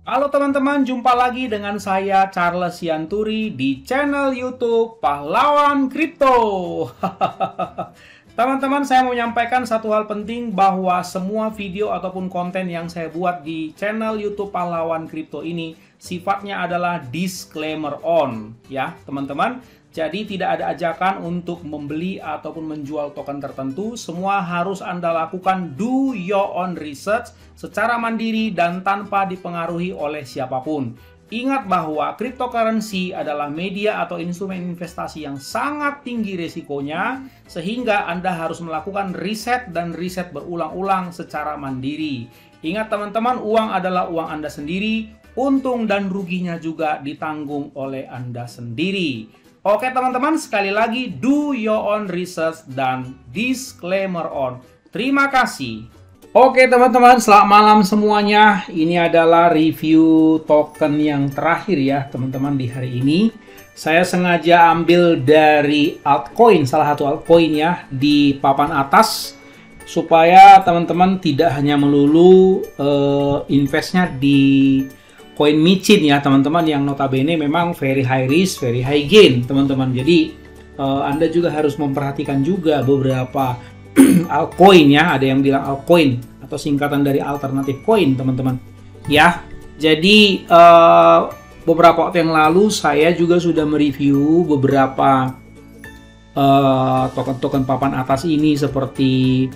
Halo teman-teman, jumpa lagi dengan saya Charles Sianturi di channel YouTube Pahlawan Kripto. Teman-teman, saya mau menyampaikan satu hal penting bahwa semua video ataupun konten yang saya buat di channel YouTube Pahlawan Kripto ini sifatnya adalah disclaimer on, ya teman-teman. Jadi tidak ada ajakan untuk membeli ataupun menjual token tertentu. Semua harus Anda lakukan do your own research secara mandiri dan tanpa dipengaruhi oleh siapapun. Ingat bahwa cryptocurrency adalah media atau instrumen investasi yang sangat tinggi risikonya, sehingga Anda harus melakukan riset dan riset berulang-ulang secara mandiri. Ingat teman-teman, uang adalah uang Anda sendiri, untung dan ruginya juga ditanggung oleh Anda sendiri. Oke teman-teman, sekali lagi do your own research dan disclaimer on. Terima kasih. Oke teman-teman, selamat malam semuanya. Ini adalah review token yang terakhir ya teman-teman di hari ini. Saya sengaja ambil dari altcoin, salah satu altcoin ya, di papan atas, supaya teman-teman tidak hanya melulu investnya di koin micin ya teman-teman, yang notabene memang very high risk, very high gain teman-teman. Jadi Anda juga harus memperhatikan juga beberapa altcoin ya, ada yang bilang altcoin atau singkatan dari alternative coin teman-teman ya. Jadi beberapa waktu yang lalu saya juga sudah mereview beberapa token-token papan atas ini seperti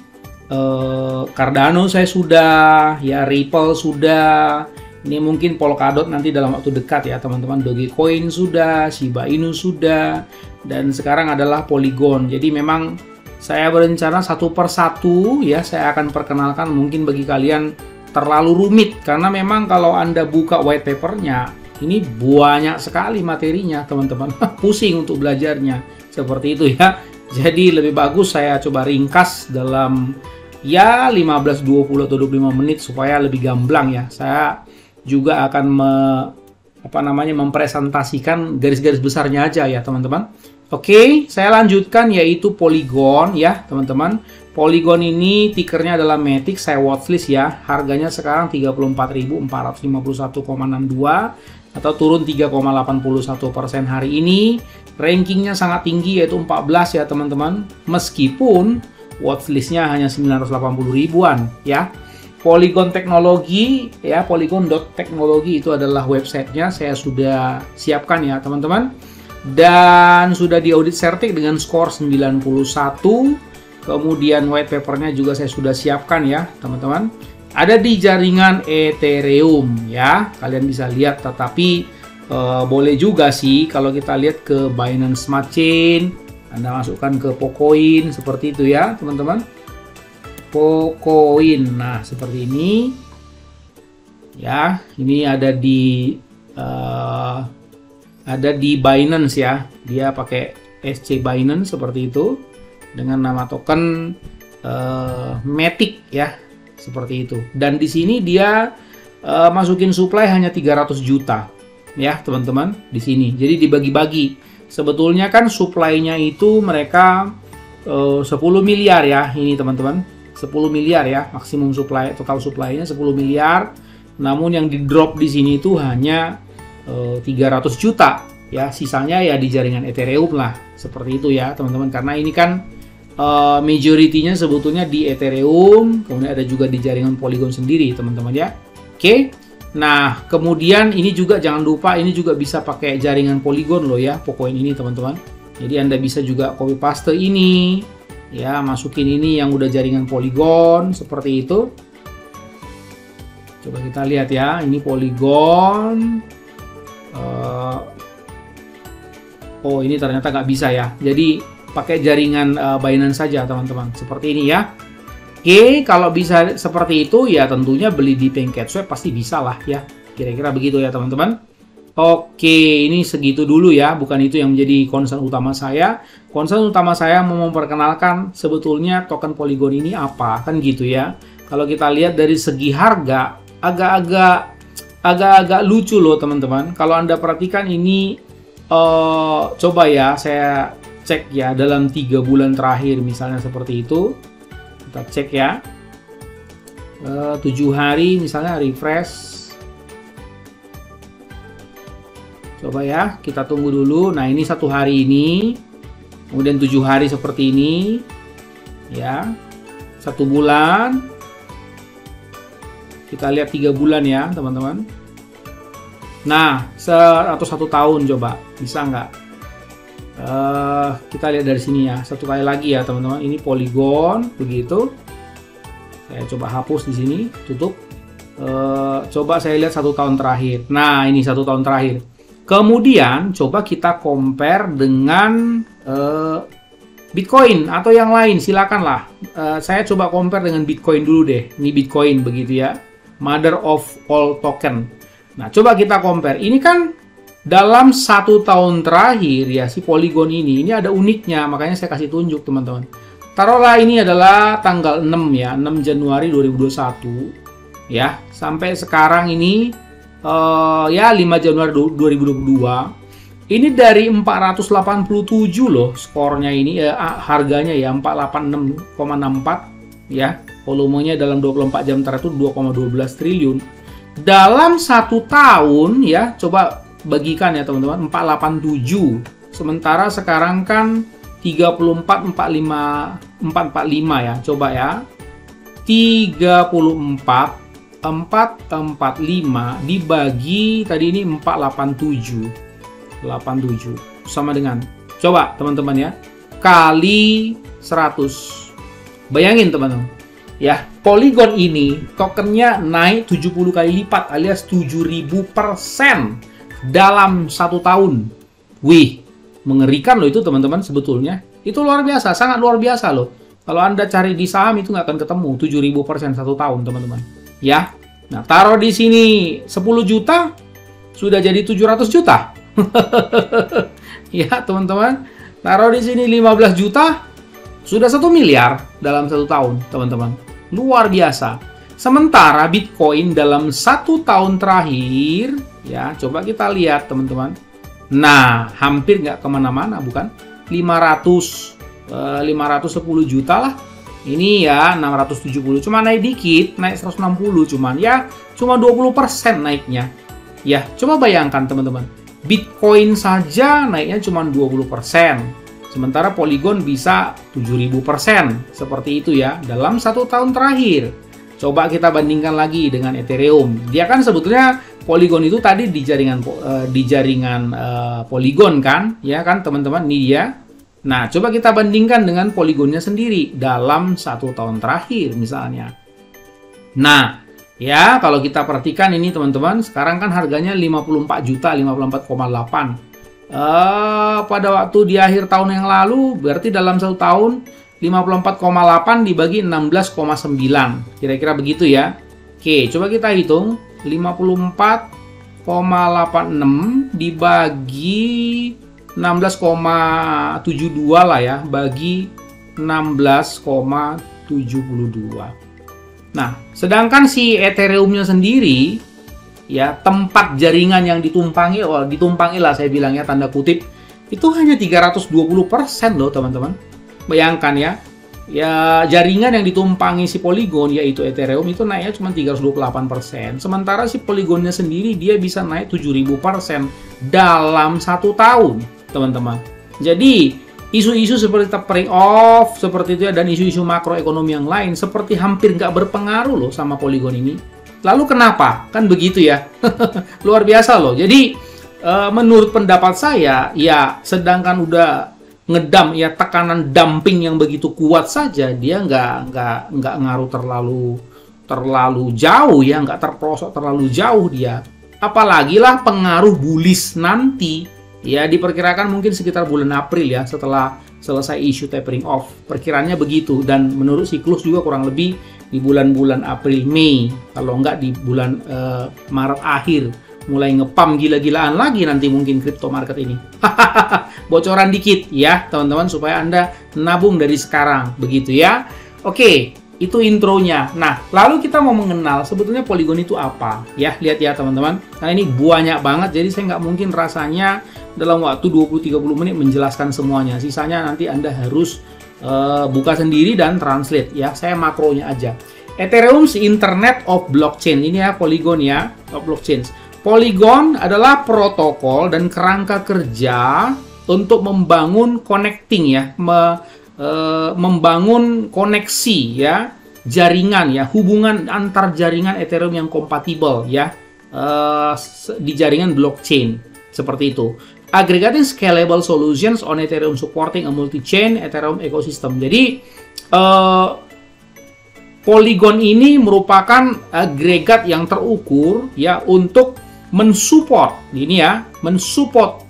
Cardano saya sudah ya, Ripple sudah. Ini mungkin Polkadot nanti dalam waktu dekat ya teman-teman. Dogecoin sudah, Shiba Inu sudah, dan sekarang adalah Polygon. Jadi memang saya berencana satu persatu ya, saya akan perkenalkan. Mungkin bagi kalian terlalu rumit karena memang kalau Anda buka white papernya ini banyak sekali materinya teman-teman. Pusing untuk belajarnya seperti itu ya. Jadi lebih bagus saya coba ringkas dalam ya 15, 20 atau 25 menit supaya lebih gamblang ya. Saya juga akan mempresentasikan garis-garis besarnya aja ya teman-teman. Oke, saya lanjutkan yaitu Polygon ya teman-teman. Polygon ini tickernya adalah Matic, saya watchlist ya. Harganya sekarang 34.451,62 atau turun 3,81% hari ini. Rankingnya sangat tinggi yaitu 14 ya teman-teman. Meskipun watchlistnya hanya 980 ribuan ya. Polygon Teknologi ya, polygon.teknologi itu adalah websitenya, saya sudah siapkan ya teman-teman, dan sudah diaudit Certik dengan skor 91. Kemudian white papernya juga saya sudah siapkan ya teman-teman, ada di jaringan Ethereum ya, kalian bisa lihat. Tetapi boleh juga sih kalau kita lihat ke Binance Smart Chain, Anda masukkan ke Pocoin seperti itu ya teman-teman. Pocoin, nah seperti ini ya. Ini ada di Binance ya, dia pakai SC Binance seperti itu dengan nama token Matic ya, seperti itu. Dan di sini dia masukin supply hanya 300 juta ya teman-teman di sini. Jadi dibagi-bagi. Sebetulnya kan supply-nya itu mereka 10 miliar ya ini teman-teman. 10 miliar ya maksimum supply, total supply-nya 10 miliar. Namun yang di drop di sini itu hanya 300 juta ya, sisanya ya di jaringan Ethereum lah, seperti itu ya teman-teman. Karena ini kan majority-nya sebetulnya di Ethereum, kemudian ada juga di jaringan Polygon sendiri teman-teman ya. Oke. Nah, kemudian ini juga jangan lupa, ini juga bisa pakai jaringan Polygon loh ya, Pocoin ini teman-teman. Jadi Anda bisa juga copy paste ini ya, masukin ini yang udah jaringan Polygon seperti itu. Coba kita lihat ya, ini Polygon. Oh ini ternyata nggak bisa ya, jadi pakai jaringan Binance saja teman-teman, seperti ini ya. Oke, kalau bisa seperti itu ya tentunya beli di PancakeSwap pasti bisa lah ya, kira-kira begitu ya teman-teman. Oke, ini segitu dulu ya, bukan itu yang menjadi concern utama saya. Concern utama saya mau memperkenalkan sebetulnya token Polygon ini apa, kan gitu ya. Kalau kita lihat dari segi harga, agak-agak lucu loh teman-teman. Kalau Anda perhatikan ini, coba ya saya cek ya dalam 3 bulan terakhir misalnya seperti itu. Kita cek ya, 7 hari misalnya refresh. Coba ya, kita tunggu dulu. Nah, ini 1 hari ini, kemudian 7 hari seperti ini, ya, 1 bulan. Kita lihat 3 bulan ya, teman-teman. Nah, atau 1 tahun coba, bisa nggak? Kita lihat dari sini ya, 1 kali lagi ya teman-teman. Ini Polygon begitu. Saya coba hapus di sini, tutup. Coba saya lihat 1 tahun terakhir. Nah, ini 1 tahun terakhir. Kemudian coba kita compare dengan Bitcoin atau yang lain, silakanlah. Saya coba compare dengan Bitcoin dulu deh. Ini Bitcoin begitu ya, mother of all token. Nah, coba kita compare. Ini kan dalam 1 tahun terakhir ya, si Polygon ini ada uniknya, makanya saya kasih tunjuk teman-teman. Taruhlah ini adalah tanggal 6 ya, 6 Januari 2021 ya, sampai sekarang ini ya 5 Januari 2022. Ini dari 487 loh skornya ini, harganya ya 486,64 ya, volumenya dalam 24 jam terakhir itu 2,12 triliun. Dalam 1 tahun ya, coba bagikan ya teman-teman, 487. Sementara sekarang kan 34,445 ya. Coba ya. 34,445 dibagi tadi ini 487. 87 sama dengan, coba teman-teman ya, kali 100. Bayangin teman-teman. Ya, Polygon ini tokennya naik 70 kali lipat alias 7000% dalam 1 tahun. Wih, mengerikan loh itu teman-teman sebetulnya. Itu luar biasa, sangat luar biasa loh. Kalau Anda cari di saham itu nggak akan ketemu 7000% 1 tahun teman-teman. Ya, nah taruh di sini 10 juta, sudah jadi 700 juta. Ya teman-teman, taruh di sini 15 juta, sudah 1 miliar dalam 1 tahun teman-teman. Luar biasa. Sementara Bitcoin dalam 1 tahun terakhir, ya, coba kita lihat teman-teman. Nah, hampir nggak kemana-mana, bukan? 510 juta lah. Ini ya 670, cuma naik dikit, naik 160 cuman. Ya, cuma 20% naiknya. Ya, coba bayangkan teman-teman. Bitcoin saja naiknya cuma 20%. Sementara Polygon bisa 7000%. Seperti itu ya, dalam 1 tahun terakhir. Coba kita bandingkan lagi dengan Ethereum. Dia kan sebetulnya Polygon itu tadi di jaringan Polygon kan, ya kan teman-teman, ini dia. Nah, coba kita bandingkan dengan Polygonnya sendiri dalam 1 tahun terakhir misalnya. Nah, ya kalau kita perhatikan ini teman-teman, sekarang kan harganya 54 juta, 54,8. Pada waktu di akhir tahun yang lalu, berarti dalam 1 tahun 54,8 dibagi 16,9, kira-kira begitu ya. Oke, coba kita hitung 54,86 dibagi 16,72 lah ya, bagi 16,72. Nah, sedangkan si Ethereum-nya sendiri ya, tempat jaringan yang ditumpangi lah saya bilangnya tanda kutip, itu hanya 320% loh teman-teman. Bayangkan ya, jaringan yang ditumpangi si Polygon yaitu Ethereum itu naiknya cuma 328%. Sementara si Polygonnya sendiri dia bisa naik 7000% dalam 1 tahun, teman-teman. Jadi isu-isu seperti tapering off seperti itu ya, dan isu-isu makroekonomi yang lain seperti hampir nggak berpengaruh loh sama Polygon ini. Lalu kenapa? Kan begitu ya. Luar biasa loh. Jadi menurut pendapat saya ya, sedangkan udah ngedam ya, tekanan dumping yang begitu kuat saja, dia nggak ngaruh terlalu jauh ya, nggak terprosok terlalu jauh dia. Apalagi lah pengaruh bullish nanti ya, diperkirakan mungkin sekitar bulan April ya, setelah selesai isu tapering off. Perkiraannya begitu, dan menurut siklus juga kurang lebih di bulan-bulan April Mei, kalau nggak di bulan Maret akhir mulai ngepam gila-gilaan lagi nanti mungkin crypto market ini. Bocoran dikit ya teman-teman supaya Anda nabung dari sekarang, begitu ya. Oke, itu intronya. Nah, lalu kita mau mengenal sebetulnya Polygon itu apa ya. Lihat ya teman-teman, karena ini banyak banget, jadi saya nggak mungkin rasanya dalam waktu 20-30 menit menjelaskan semuanya. Sisanya nanti Anda harus buka sendiri dan translate ya. Saya makronya aja. Ethereum Internet of Blockchain, ini ya Polygon ya, of blockchains. Polygon adalah protokol dan kerangka kerja untuk membangun connecting ya, membangun koneksi ya, jaringan ya, hubungan antar jaringan Ethereum yang kompatibel ya, di jaringan blockchain seperti itu. Aggregating scalable solutions on Ethereum supporting a multi-chain Ethereum ecosystem. Jadi Polygon ini merupakan agregat yang terukur ya untuk mensupport ini ya, mensupport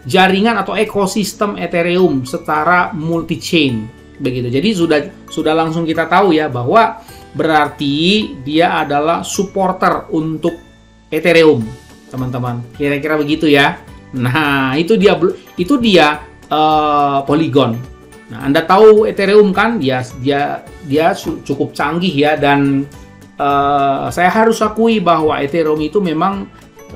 jaringan atau ekosistem Ethereum secara multi-chain begitu. Jadi sudah langsung kita tahu ya bahwa berarti dia adalah supporter untuk Ethereum, teman-teman. Kira-kira begitu ya. Nah, itu dia Polygon. Nah, Anda tahu Ethereum kan dia cukup canggih ya, dan saya harus akui bahwa Ethereum itu memang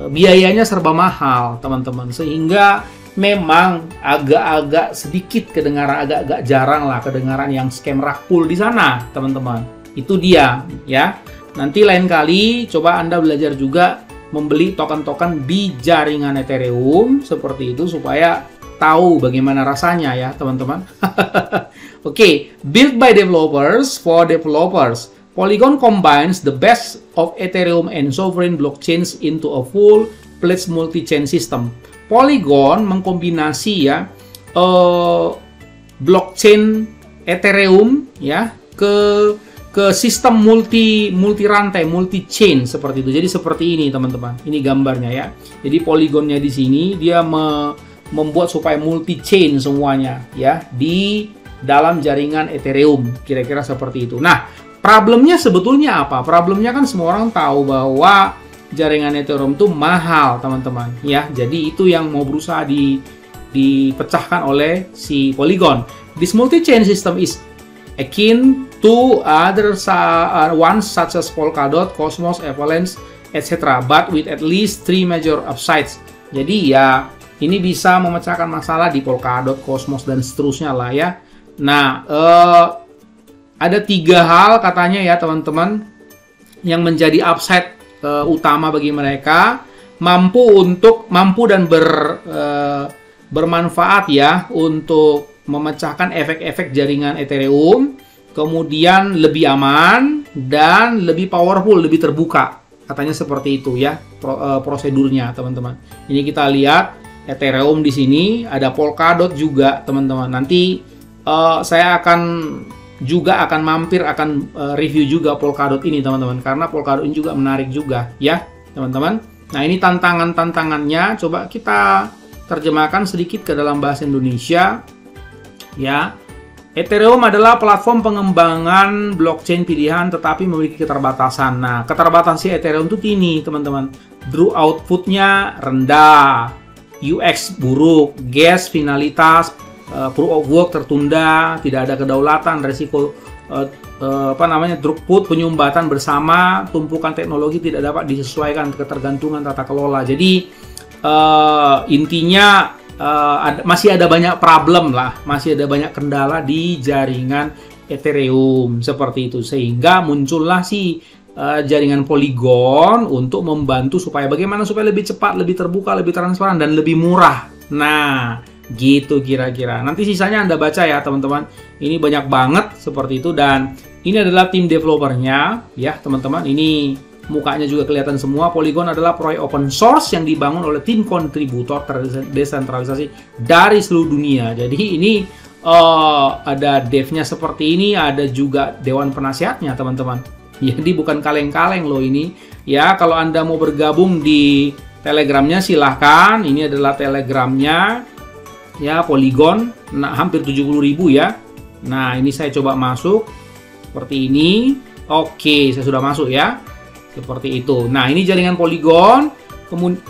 biayanya serba mahal, teman-teman. Sehingga memang agak-agak sedikit kedengaran, agak-agak jarang lah kedengaran yang scam rug pull di sana, teman-teman. Itu dia ya. Nanti lain kali coba Anda belajar juga membeli token-token di jaringan Ethereum seperti itu supaya tahu bagaimana rasanya ya, teman-teman. Oke, built by developers for developers. Polygon combines the best of Ethereum and sovereign blockchains into a full-fledged multi-chain system. Polygon mengkombinasi ya blockchain Ethereum ya ke sistem multi rantai, multi chain seperti itu. Jadi seperti ini, teman-teman. Ini gambarnya ya. Jadi Polygonnya di sini dia membuat supaya multi chain semuanya ya di dalam jaringan Ethereum. Kira-kira seperti itu. Nah, problemnya sebetulnya apa? Problemnya kan semua orang tahu bahwa jaringan Ethereum itu mahal, teman-teman ya. Jadi itu yang mau berusaha dipecahkan oleh si Polygon. This multi-chain system is akin to other ones such as Polkadot, Cosmos, Avalanche, etc. But with at least 3 major upsides. Jadi ya ini bisa memecahkan masalah di Polkadot, Cosmos, dan seterusnya lah ya. Nah, ada 3 hal katanya ya, teman-teman, yang menjadi upside utama bagi mereka, mampu dan bermanfaat ya untuk memecahkan efek-efek jaringan Ethereum, kemudian lebih aman dan lebih powerful, lebih terbuka. Katanya seperti itu ya prosedurnya, teman-teman. Ini kita lihat Ethereum di sini, ada Polkadot juga, teman-teman. Nanti saya akan mampir, review juga Polkadot ini, teman-teman, karena Polkadot ini juga menarik juga ya, teman-teman. Nah, ini tantangannya, coba kita terjemahkan sedikit ke dalam bahasa Indonesia ya. Ethereum adalah platform pengembangan blockchain pilihan tetapi memiliki keterbatasan. Nah, keterbatasan Ethereum itu ini, teman-teman. Draw outputnya rendah, UX buruk, gas finalitas, proof of work tertunda, tidak ada kedaulatan, resiko throughput, penyumbatan bersama, tumpukan teknologi tidak dapat disesuaikan, ketergantungan tata kelola. Jadi intinya masih ada banyak problem lah, masih ada banyak kendala di jaringan Ethereum seperti itu, sehingga muncullah si jaringan Polygon untuk membantu supaya bagaimana supaya lebih cepat, lebih terbuka, lebih transparan, dan lebih murah. Nah, gitu kira-kira. Nanti sisanya Anda baca ya, teman-teman. Ini banyak banget seperti itu, dan ini adalah tim developernya ya, teman-teman. Ini mukanya juga kelihatan semua. Polygon adalah proyek open source yang dibangun oleh tim kontributor terdesentralisasi dari seluruh dunia. Jadi ini ada devnya seperti ini, ada juga dewan penasihatnya, teman-teman. Jadi bukan kaleng-kaleng loh ini. Ya, kalau Anda mau bergabung di Telegramnya silahkan. Ini adalah Telegramnya ya, Polygon. Nah, hampir 70.000 ya. Nah, ini saya coba masuk seperti ini. Oke, saya sudah masuk ya. Seperti itu. Nah, ini jaringan Polygon.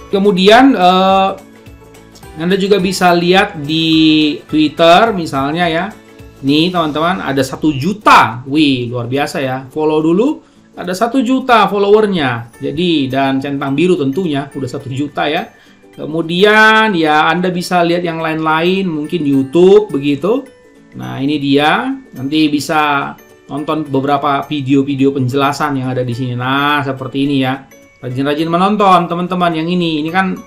Kemudian Anda juga bisa lihat di Twitter misalnya ya. Nih, teman-teman, ada 1 juta. Wih, luar biasa ya. Follow dulu. Ada 1 juta followernya. Jadi, dan centang biru tentunya udah 1 juta ya. Kemudian ya Anda bisa lihat yang lain-lain, mungkin YouTube begitu. Nah, ini dia. Nanti bisa nonton beberapa video-video penjelasan yang ada di sini. Nah, seperti ini ya. Rajin-rajin menonton teman-teman yang ini kan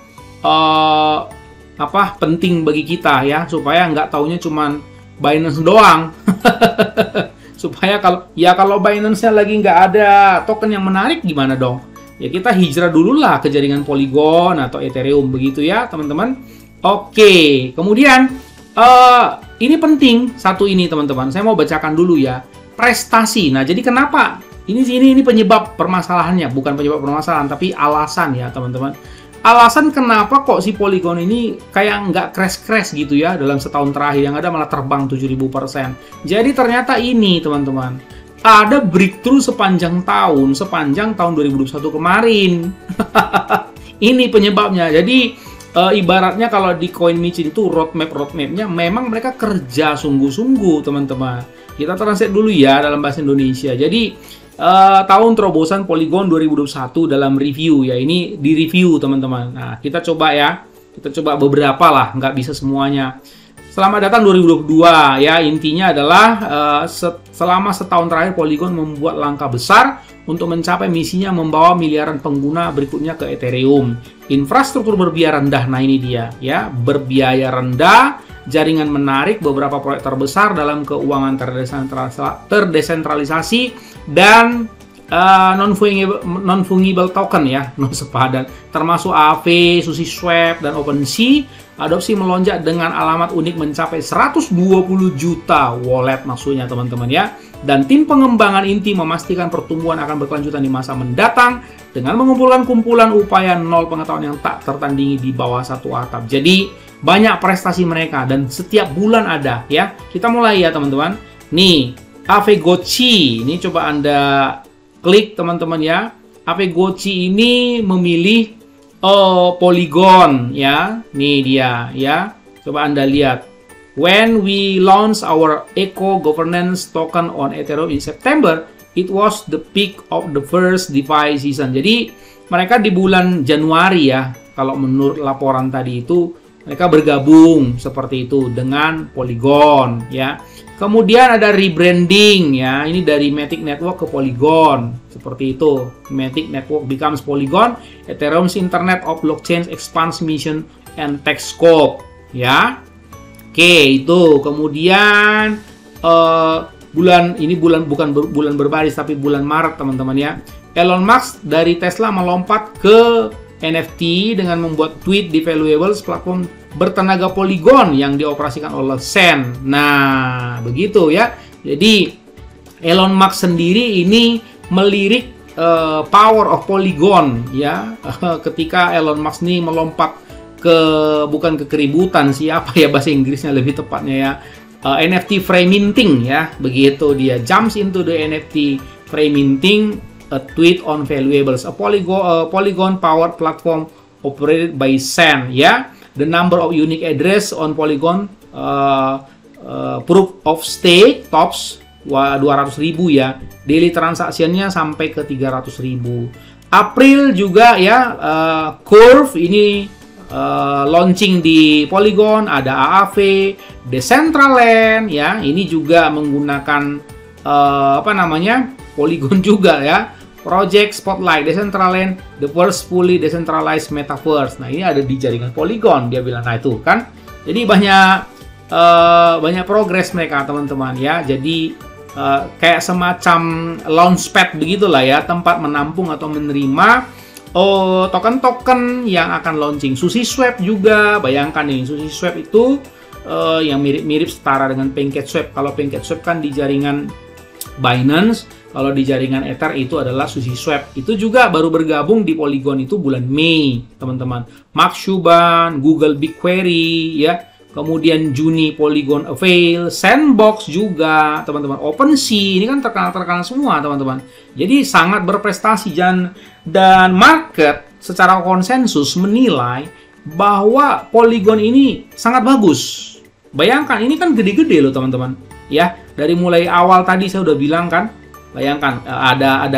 penting bagi kita ya, supaya nggak taunya cuman Binance doang. Supaya kalau Binance-nya lagi nggak ada token yang menarik gimana dong? Ya kita hijrah dulu lah ke jaringan Polygon atau Ethereum begitu ya teman-teman. Oke, kemudian ini penting satu ini teman-teman. Saya mau bacakan dulu ya, prestasi. Nah, jadi kenapa? Ini penyebab permasalahannya, bukan penyebab permasalahan, tapi alasan ya teman-teman. Alasan kenapa kok si Polygon ini kayak nggak crash gitu ya dalam setahun terakhir, yang ada malah terbang 7000%. Jadi ternyata ini teman-teman, ada breakthrough sepanjang tahun 2021 kemarin. Ini penyebabnya. Jadi ibaratnya kalau di CoinMachine itu roadmapnya memang mereka kerja sungguh-sungguh teman-teman. Kita translate dulu ya dalam bahasa Indonesia. Jadi tahun terobosan Polygon 2021 dalam review ya, ini di review teman-teman. Nah kita coba beberapa lah, nggak bisa semuanya. Selamat datang 2022 ya, intinya adalah selama setahun terakhir Polygon membuat langkah besar untuk mencapai misinya membawa miliaran pengguna berikutnya ke Ethereum. Infrastruktur berbiaya rendah, nah ini dia ya, berbiaya rendah, jaringan menarik, beberapa proyek terbesar dalam keuangan terdesentralisasi dan non-fungible token ya, non-sepadan, termasuk Aave, SushiSwap, dan OpenSea. Adopsi melonjak dengan alamat unik mencapai 120 juta wallet maksudnya teman-teman ya. Dan tim pengembangan inti memastikan pertumbuhan akan berkelanjutan di masa mendatang dengan mengumpulkan kumpulan upaya nol pengetahuan yang tak tertandingi di bawah satu atap. Jadi banyak prestasi mereka dan setiap bulan ada ya. Kita mulai ya teman-teman. Nih, Aave Gochi. Ini coba Anda klik teman-teman ya. Aave Gochi ini memilih Polygon ya. Nih dia ya. Coba Anda lihat. When we launch our Eco Governance token on Ethereum in September, it was the peak of the first DeFi season. Jadi mereka di bulan Januari ya, kalau menurut laporan tadi itu mereka bergabung seperti itu dengan Polygon ya. Kemudian ada rebranding ya, ini dari Matic Network ke Polygon seperti itu. Matic Network becomes Polygon, Ethereum's Internet of Blockchain expands mission and tech scope ya. Oke, itu kemudian bukan bulan berbaris tapi bulan Maret teman-teman ya. Elon Musk dari Tesla melompat ke NFT dengan membuat tweet di Valuables, platform bertenaga Polygon yang dioperasikan oleh Sen. Nah, begitu ya. Jadi Elon Musk sendiri ini melirik power of Polygon ya. Ketika Elon Musk ini melompat bukan ke keributan, siapa ya bahasa Inggrisnya lebih tepatnya ya, NFT frame minting ya, begitu dia jumps into the NFT frame minting, a tweet on Valuables, a Polygon powered platform operated by Sen ya. The number of unique address on Polygon proof of stake tops 200.000 ya, daily transaksinya sampai ke 300.000. April juga ya, Curve ini launching di Polygon, ada Aave, Decentraland ya, ini juga menggunakan Polygon juga ya. Project Spotlight Decentraland, the first fully decentralized metaverse. Nah, ini ada di jaringan Polygon, dia bilang. Nah, itu kan. Jadi banyak progres mereka teman-teman ya. Jadi kayak semacam launchpad begitulah ya, tempat menampung atau menerima token-token yang akan launching. SushiSwap juga, bayangkan nih, SushiSwap itu yang mirip-mirip setara dengan PancakeSwap. Kalau PancakeSwap kan di jaringan Binance, kalau di jaringan Ether itu adalah SushiSwap. Itu juga baru bergabung di Polygon itu bulan Mei, teman-teman. Mark Cuban, Google BigQuery, ya. Kemudian Juni Polygon Avail, Sandbox juga, teman-teman. OpenSea, ini kan terkenal-terkenal semua, teman-teman. Jadi sangat berprestasi dan market secara konsensus menilai bahwa Polygon ini sangat bagus. Bayangkan, ini kan gede-gede loh, teman-teman. Ya, dari mulai awal tadi saya udah bilang kan, bayangkan ada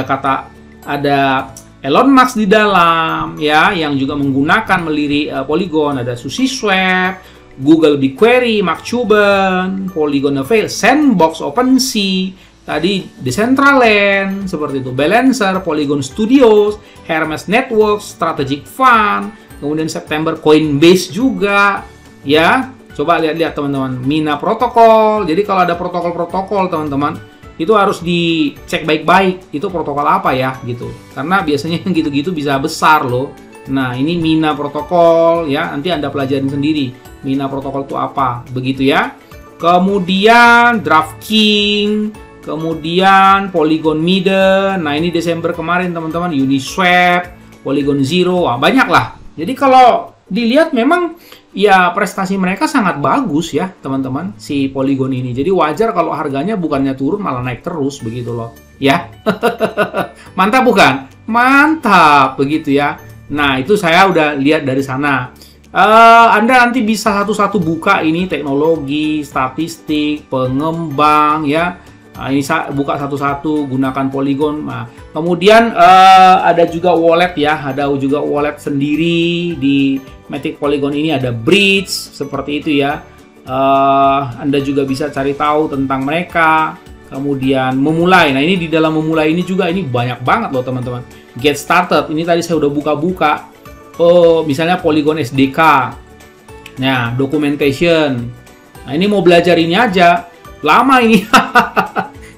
Elon Musk di dalam, ya, yang juga menggunakan melirik Polygon, ada SushiSwap, Google BigQuery, Mark Cuban, Polygon Avail, Sandbox, OpenSea, Tadi Decentraland, seperti itu. Balancer, Polygon Studios, Hermes Networks, Strategic Fund, kemudian September Coinbase juga, ya. Coba lihat-lihat teman-teman, Mina Protocol. Jadi kalau ada protokol-protokol teman-teman, itu harus dicek baik-baik. Itu protokol apa ya, gitu. Karena biasanya yang gitu-gitu bisa besar loh. Nah, ini Mina Protocol, ya. Nanti Anda pelajarin sendiri. Mina Protocol itu apa, begitu ya. Kemudian DraftKings. Kemudian Polygon Mide, nah ini Desember kemarin teman-teman, Uniswap, Polygon Zero, wah banyak lah. Jadi kalau dilihat memang ya prestasi mereka sangat bagus ya teman-teman, si Polygon ini. Jadi wajar kalau harganya bukannya turun malah naik terus begitu loh, ya. Mantap bukan? Mantap begitu ya. Nah itu saya udah lihat dari sana. Anda nanti bisa satu-satu buka ini teknologi, statistik, pengembang ya. Nah, ini buka satu-satu, gunakan Polygon. Nah, kemudian ada juga wallet ya, ada juga wallet sendiri di Matic Polygon ini, ada Bridge seperti itu ya. Anda juga bisa cari tahu tentang mereka. Kemudian memulai. Nah ini di dalam memulai ini juga ini banyak banget loh teman-teman. Get started. Ini tadi saya udah buka-buka. Oh misalnya Polygon SDK. Nah documentation. Nah ini mau belajar ini aja. Lama ini.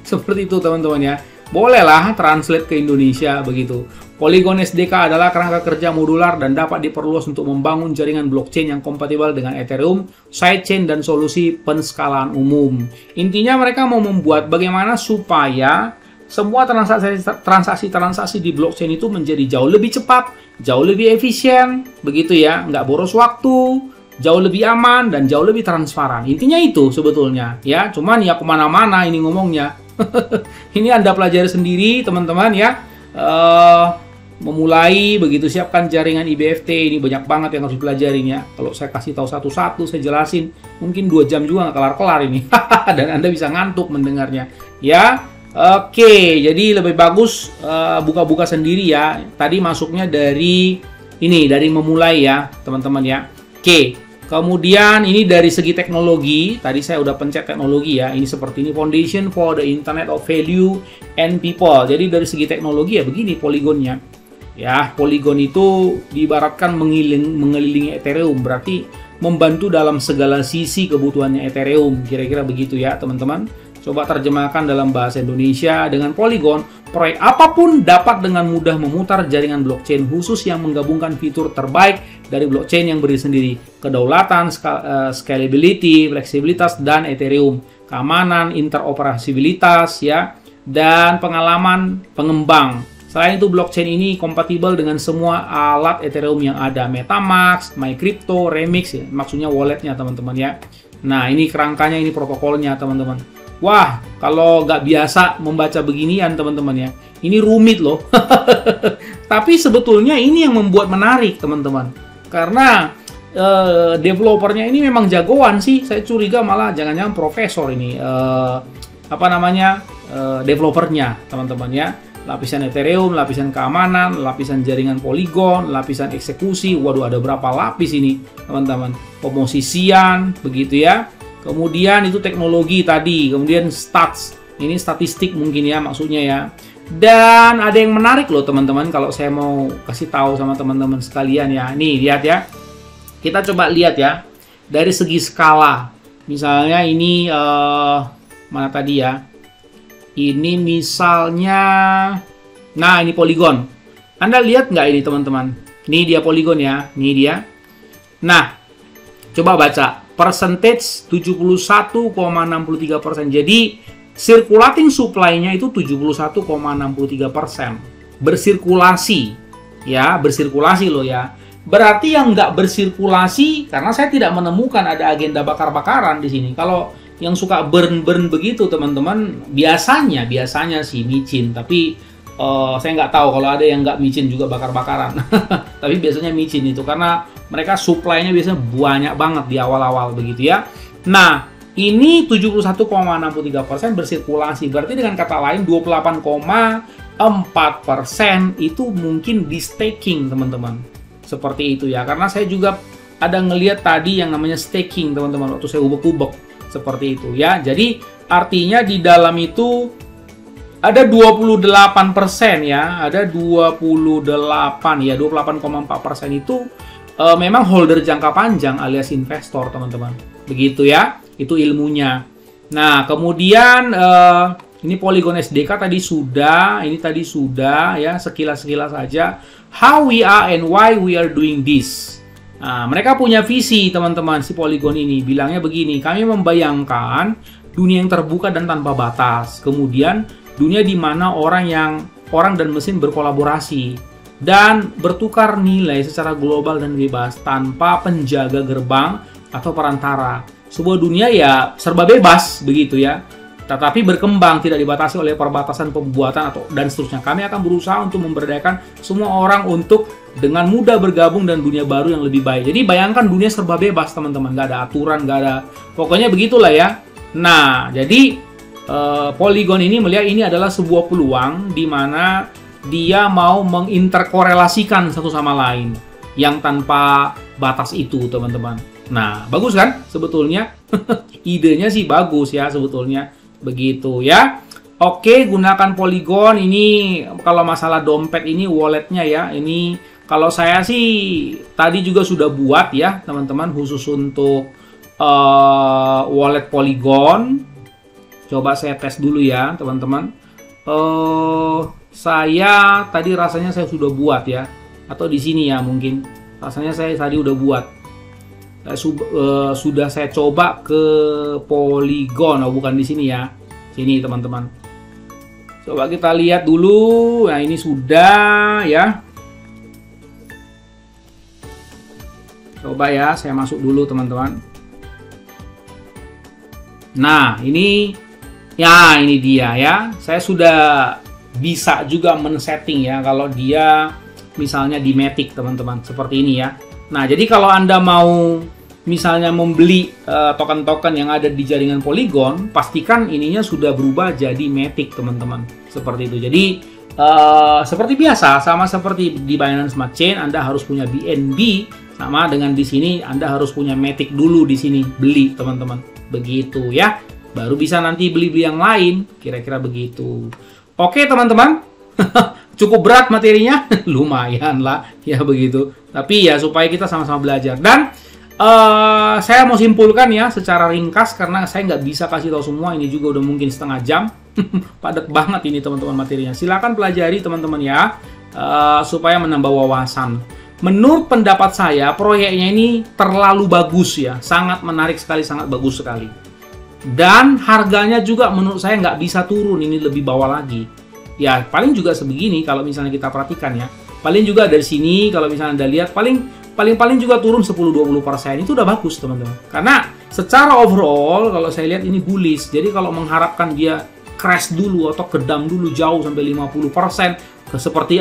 Seperti itu teman-teman ya. Bolehlah translate ke Indonesia begitu. Polygon SDK adalah kerangka kerja modular dan dapat diperluas untuk membangun jaringan blockchain yang kompatibel dengan Ethereum, sidechain, dan solusi penskalaan umum. Intinya mereka mau membuat bagaimana supaya semua transaksi di blockchain itu menjadi jauh lebih cepat, jauh lebih efisien, begitu ya, nggak boros waktu, jauh lebih aman, dan jauh lebih transparan. Intinya itu sebetulnya, ya. Cuman ya kemana-mana ini ngomongnya. Ini Anda pelajari sendiri, teman-teman, ya. Memulai, begitu siapkan jaringan IBFT, ini banyak banget yang harus dipelajarin ya. Kalau saya kasih tahu satu-satu, saya jelasin, mungkin 2 jam juga nggak kelar-kelar ini. Dan Anda bisa ngantuk mendengarnya, ya. Oke, jadi lebih bagus buka-buka sendiri ya. Tadi masuknya dari ini, dari memulai ya, teman-teman ya. Oke. Kemudian ini dari segi teknologi, tadi saya udah pencet teknologi ya, ini seperti ini, Foundation for the Internet of Value and People. Jadi dari segi teknologi ya begini poligonnya. Ya, Polygon itu diibaratkan mengelilingi Ethereum, berarti membantu dalam segala sisi kebutuhannya Ethereum, kira-kira begitu ya teman-teman. Coba terjemahkan dalam bahasa Indonesia. Dengan Polygon, proyek apapun dapat dengan mudah memutar jaringan blockchain khusus yang menggabungkan fitur terbaik dari blockchain yang berdiri sendiri. Kedaulatan, scalability, fleksibilitas, dan Ethereum. Keamanan, interoperabilitas, ya, dan pengalaman pengembang. Selain itu, blockchain ini kompatibel dengan semua alat Ethereum yang ada. MetaMask, MyCrypto, Remix, ya, maksudnya walletnya teman-teman ya. Nah, ini kerangkanya, ini protokolnya teman-teman. Wah, kalau nggak biasa membaca beginian teman-teman ya, ini rumit loh. Tapi sebetulnya ini yang membuat menarik teman-teman. Karena developernya ini memang jagoan sih. Saya curiga malah jangan-jangan profesor ini. Developernya teman-teman ya. Lapisan Ethereum, lapisan keamanan, lapisan jaringan Polygon, lapisan eksekusi. Waduh, ada berapa lapis ini teman-teman. Pemosisian, begitu ya. Kemudian itu teknologi tadi, kemudian stats, ini statistik mungkin ya maksudnya ya. Dan ada yang menarik loh teman-teman, kalau saya mau kasih tahu sama teman-teman sekalian ya. Nih lihat ya, kita coba lihat ya dari segi skala. Misalnya ini mana tadi ya? Ini misalnya, nah ini Polygon. Anda lihat nggak ini teman-teman? Ini dia Polygon ya, ini dia. Nah, coba baca. Percentage 71,63%. Jadi circulating supply-nya itu 71,63%. Bersirkulasi. Ya, bersirkulasi loh ya. Berarti yang nggak bersirkulasi, karena saya tidak menemukan ada agenda bakar-bakaran di sini. Kalau yang suka burn-burn begitu teman-teman, biasanya sih micin. Tapi saya nggak tahu kalau ada yang nggak micin juga bakar-bakaran. Tapi biasanya micin itu, karena mereka supply-nya biasanya banyak banget di awal-awal begitu ya. Nah, ini 71,63% bersirkulasi. Berarti dengan kata lain 28,4% itu mungkin di staking teman-teman. Seperti itu ya. Karena saya juga ada ngelihat tadi yang namanya staking teman-teman waktu saya ubek-ubek seperti itu ya. Jadi artinya di dalam itu ada 28% ya, ada 28 ya, 28,4% itu memang holder jangka panjang alias investor, teman-teman. Begitu ya, itu ilmunya. Nah, kemudian ini Polygon SDK tadi sudah, ini tadi sudah ya, sekilas-sekilas saja. How we are and why we are doing this. Nah, mereka punya visi, teman-teman, si Polygon ini. Bilangnya begini, kami membayangkan dunia yang terbuka dan tanpa batas. Kemudian dunia di mana orang dan mesin berkolaborasi dan bertukar nilai secara global dan bebas tanpa penjaga gerbang atau perantara. Sebuah dunia ya serba bebas begitu ya, tetapi berkembang tidak dibatasi oleh perbatasan pembuatan dan seterusnya. Kami akan berusaha untuk memberdayakan semua orang untuk dengan mudah bergabung dan dunia baru yang lebih baik. Jadi bayangkan dunia serba bebas, teman-teman, nggak ada aturan, nggak ada, pokoknya begitulah ya. Nah, jadi Polygon ini melihat ini adalah sebuah peluang di mana dia mau menginterkorelasikan satu sama lain yang tanpa batas itu, teman-teman. Nah, bagus kan sebetulnya? Idenya sih bagus ya sebetulnya. Begitu ya. Oke, gunakan Polygon ini kalau masalah dompet ini, walletnya ya. Ini kalau saya sih tadi juga sudah buat ya, teman-teman, khusus untuk wallet Polygon. Coba saya tes dulu ya, teman-teman. Saya tadi rasanya saya sudah buat ya, atau di sini ya mungkin. Rasanya saya tadi udah buat. Sudah saya coba ke Polygon, bukan di sini ya. Sini, teman-teman. Coba kita lihat dulu. Nah, ini sudah ya. Coba ya, saya masuk dulu, teman-teman. Nah, ini ya, ini dia ya. Saya sudah bisa juga men-setting ya kalau dia misalnya di Matic, teman-teman, seperti ini ya. Nah, jadi kalau Anda mau misalnya membeli token-token yang ada di jaringan Polygon, pastikan ininya sudah berubah jadi Matic, teman-teman. Seperti itu. Jadi seperti biasa, sama seperti di Binance Smart Chain, Anda harus punya BNB, sama dengan di sini Anda harus punya Matic dulu di sini beli, teman-teman. Begitu ya. Baru bisa nanti beli-beli yang lain, kira-kira begitu. Oke, teman-teman. Cukup berat materinya, lumayan lah ya begitu. Tapi ya supaya kita sama-sama belajar. Dan saya mau simpulkan ya secara ringkas karena saya nggak bisa kasih tahu semua. Ini juga udah mungkin setengah jam. Padat banget ini, teman-teman, materinya. Silakan pelajari, teman-teman ya, supaya menambah wawasan. Menurut pendapat saya, proyeknya ini terlalu bagus ya, sangat menarik sekali, sangat bagus sekali. Dan harganya juga menurut saya nggak bisa turun, ini lebih bawah lagi. Ya, paling juga sebegini kalau misalnya kita perhatikan ya. Paling juga dari sini, kalau misalnya Anda lihat, paling juga turun 10-20%. Itu udah bagus, teman-teman. Karena secara overall, kalau saya lihat ini bullish. Jadi kalau mengharapkan dia crash dulu atau kedam dulu jauh sampai 50%,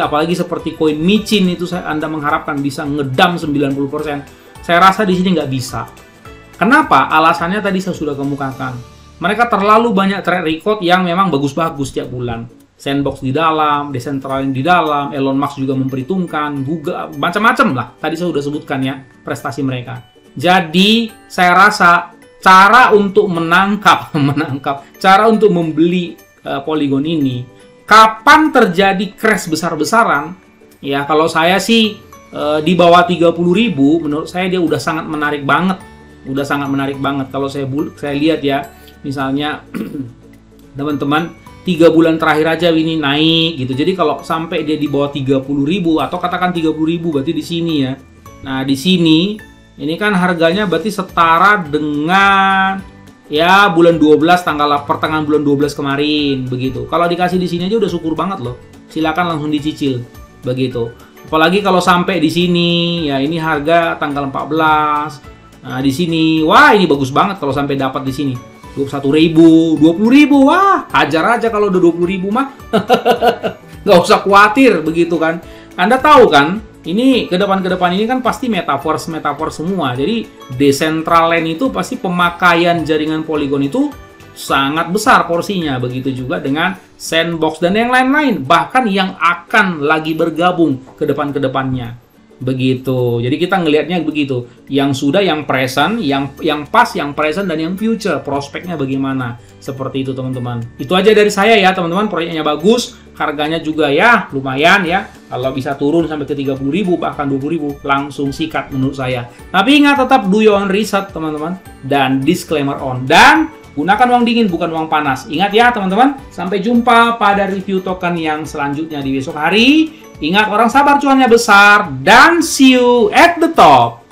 apalagi seperti koin micin itu Anda mengharapkan bisa ngedam 90%. Saya rasa di sini nggak bisa. Kenapa? Alasannya tadi saya sudah kemukakan. Mereka terlalu banyak track record yang memang bagus-bagus tiap bulan. Sandbox di dalam, Decentraland di dalam, Elon Musk juga memperhitungkan, Google, macam-macam lah. Tadi saya sudah sebutkan ya, prestasi mereka. Jadi, saya rasa cara untuk menangkap, cara untuk membeli Polygon ini, kapan terjadi crash besar-besaran, ya kalau saya sih di bawah 30.000, menurut saya dia udah sangat menarik banget. Kalau saya lihat ya, misalnya teman-teman 3 bulan terakhir aja ini naik gitu. Jadi kalau sampai dia di bawah 30.000 atau katakan 30.000 berarti di sini ya. Nah, di sini ini kan harganya berarti setara dengan ya bulan 12 pertengahan bulan 12 kemarin begitu. Kalau dikasih di sini aja udah syukur banget loh. Silakan langsung dicicil begitu. Apalagi kalau sampai di sini ya, ini harga tanggal 14. Nah, di sini, wah ini bagus banget kalau sampai dapat di sini. 21.000, 20.000, wah hajar aja kalau udah 20.000 mah. Nggak usah khawatir begitu kan. Anda tahu kan, ini ke depan ini kan pasti metaverse semua. Jadi Decentraland itu pasti pemakaian jaringan Polygon itu sangat besar porsinya. Begitu juga dengan Sandbox dan yang lain-lain. Bahkan yang akan lagi bergabung ke depannya. Begitu. Jadi kita ngelihatnya begitu. Yang sudah, yang present, yang past, yang present, dan yang future. Prospeknya bagaimana. Seperti itu teman-teman. Itu aja dari saya ya teman-teman. Proyeknya bagus. Harganya juga ya lumayan ya. Kalau bisa turun sampai ke 30.000 bahkan 20.000 langsung sikat menurut saya. Tapi ingat tetap do your own research teman-teman. Dan disclaimer on. Dan gunakan uang dingin bukan uang panas. Ingat ya teman-teman. Sampai jumpa pada review token yang selanjutnya di besok hari. Ingat, orang sabar cuannya besar, dan see you at the top.